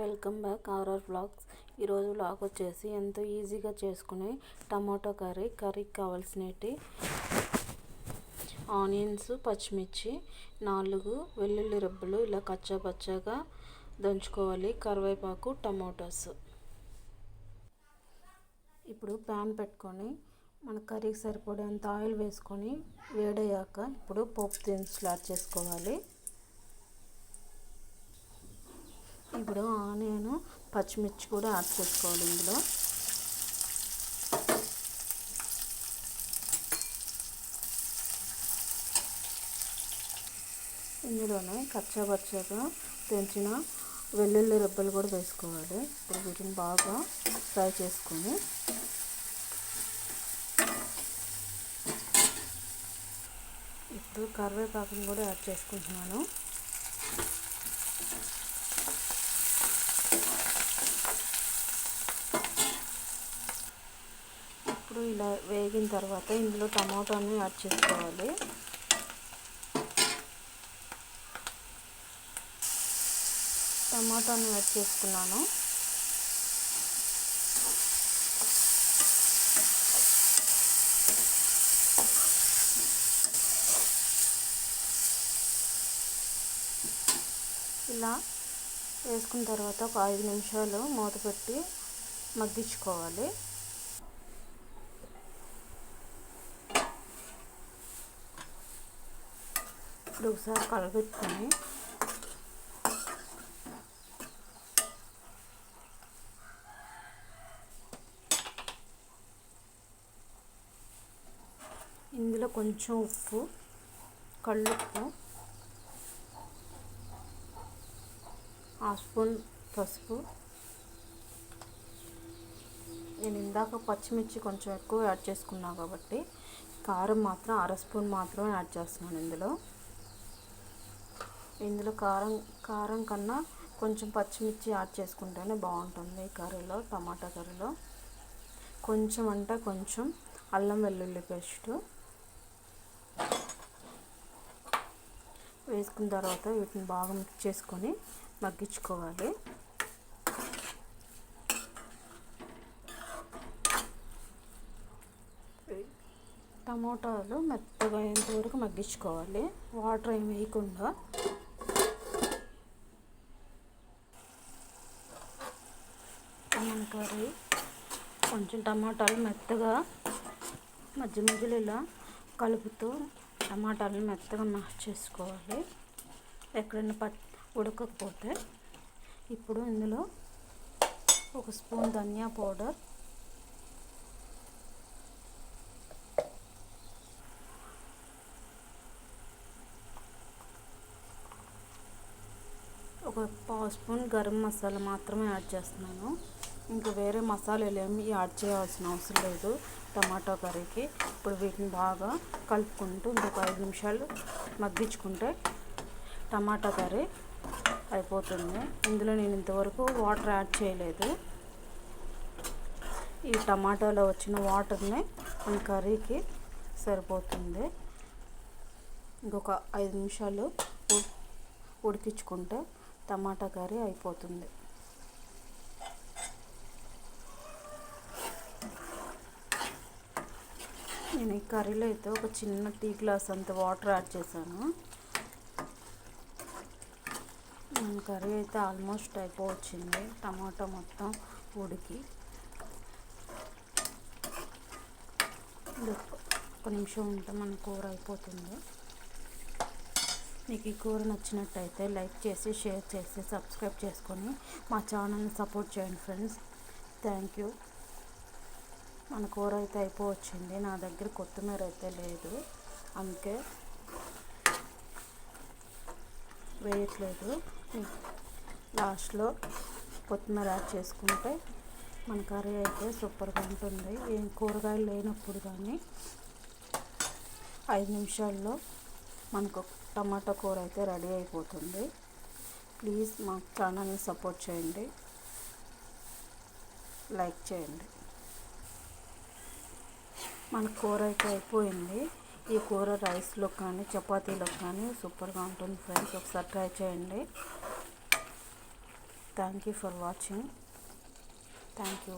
Welcome back R R vlogs. ఈరోజు vlog వచ్చేసి ఎంతో ఈజీగా చేసుకునే టమాటో కర్రీకి కావాల్సినవి ఆనియన్స్, పచ్చిమిర్చి, 4 వెల్లుల్లి రెబ్బలు ఇలా కచ్చా పచ్చాగా దంచుకోవాలి, కరివేపాకు, టమాటోస్. ఇప్పుడు ప్యాన్ పెట్టుకొని మన కర్రీకి సరిపడేంత ఆయిల్ వేసుకొని వేడయ్యాక ఇప్పుడు పోపు దినుసులు యాడ్ చేసుకోవాలి. ఇప్పుడు ఆనియన్, పచ్చిమిర్చి కూడా యాడ్ చేసుకోవాలి. ఇందులోనే కచ్చాపచ్చాగా తెంచిన వెల్లుల్లి రెబ్బలు కూడా వేసుకోవాలి. ఇప్పుడు వీటిని బాగా ఫ్రై చేసుకొని ఇప్పుడు కరివేపాకుని కూడా యాడ్ చేసుకుంటున్నాను. ఇప్పుడు ఇలా వేగిన తర్వాత ఇందులో టమాటాని యాడ్ చేసుకోవాలి. టమాటాని యాడ్ చేసుకున్నాను. ఇలా వేసుకున్న తర్వాత ఒక 5 నిమిషాలు మూత పెట్టి మగ్గించుకోవాలి. ఇప్పుడు ఒకసారి కలబెట్టుకొని ఇందులో కొంచెం ఉప్పు, కల్లుప్పు, 1/2 స్పూన్ పసుపు. నేను ఇందాక పచ్చిమిర్చి కొంచెం ఎక్కువ యాడ్ చేసుకున్నాను కాబట్టి కారం మాత్రం 1/2 స్పూన్ మాత్రమే యాడ్ చేస్తున్నాను. ఇందులో కారం కన్నా కొంచెం పచ్చిమిర్చి యాడ్ చేసుకుంటేనే బాగుంటుంది ఈ కర్రీలో, టమాటా కర్రీలో. కొంచెం అంటే కొంచెం అల్లం వెల్లుల్లి పేస్టు వేసుకున్న తర్వాత వీటిని బాగా మిక్స్ చేసుకొని మగ్గించుకోవాలి. టమోటాలు మెత్తగా అయ్యేంత వరకు మగ్గించుకోవాలి, వాటర్ ఏమి వేయకుండా. మన కర్రీ కొంచెం టమాటాలు మెత్తగా మధ్యలో ఇలా కలుపుతూ టమాటాలను మెత్తగా మ్యాష్ చేసుకోవాలి, ఎక్కడైనా ఉడకకపోతే. ఇప్పుడు ఇందులో 1 స్పూన్ ధనియా పౌడర్, ఒక 1/2 స్పూన్ గరం మసాలా మాత్రమే యాడ్ చేస్తున్నాను. ఇంకా వేరే మసాలాలు ఏమి యాడ్ చేయాల్సిన అవసరం లేదు టమాటో కర్రీకి. ఇప్పుడు వీటిని బాగా కలుపుకుంటూ ఇంకొక 5 నిమిషాలు మగ్గించుకుంటే టమాటా కర్రీ అయిపోతుంది. ఇందులో నేను ఇంతవరకు వాటర్ యాడ్ చేయలేదు. ఈ టమాటాలో వచ్చిన వాటర్ని మన కర్రీకి సరిపోతుంది. ఇంకొక 5 నిమిషాలు ఉడికించుకుంటే టమాటా కర్రీ అయిపోతుంది. నేను ఈ కర్రీలో అయితే ఒక చిన్న టీ గ్లాస్ అంత వాటర్ యాడ్ చేశాను. కర్రీ అయితే ఆల్మోస్ట్ అయిపోవచ్చింది, టమాటా మొత్తం ఉడికి. ఒక నిమిషం ఉంటే మన కూర అయిపోతుంది. మీకు ఈ కూర నచ్చినట్టయితే లైక్ చేసి, షేర్ చేసి, సబ్స్క్రైబ్ చేసుకొని మా ఛానల్ని సపోర్ట్ చేయండి ఫ్రెండ్స్. Thank you. మన కూర అయితే అయిపోవచ్చింది. నా దగ్గర కొత్తిమీర అయితే లేదు, అందుకే వేయట్లేదు. లాస్ట్లో కొత్తిమీర యాడ్ చేసుకుంటే మన కర్రీ అయితే సూపర్గా ఉంటుంది. ఏం కూరగాయలు లేనప్పుడు కానీ 5 నిమిషాల్లో మనకు టమాటా కూర అయితే రెడీ అయిపోతుంది. ప్లీజ్ మా ఛానల్ని సపోర్ట్ చేయండి, లైక్ చేయండి. మన కూర అయితే అయిపోయింది. ఈ కూర రైస్లో కానీ చపాతీలో కానీ సూపర్గా ఉంటుంది ఫ్రెండ్స్. ఒకసారి ట్రై చేయండి. Thank you for watching. Thank you.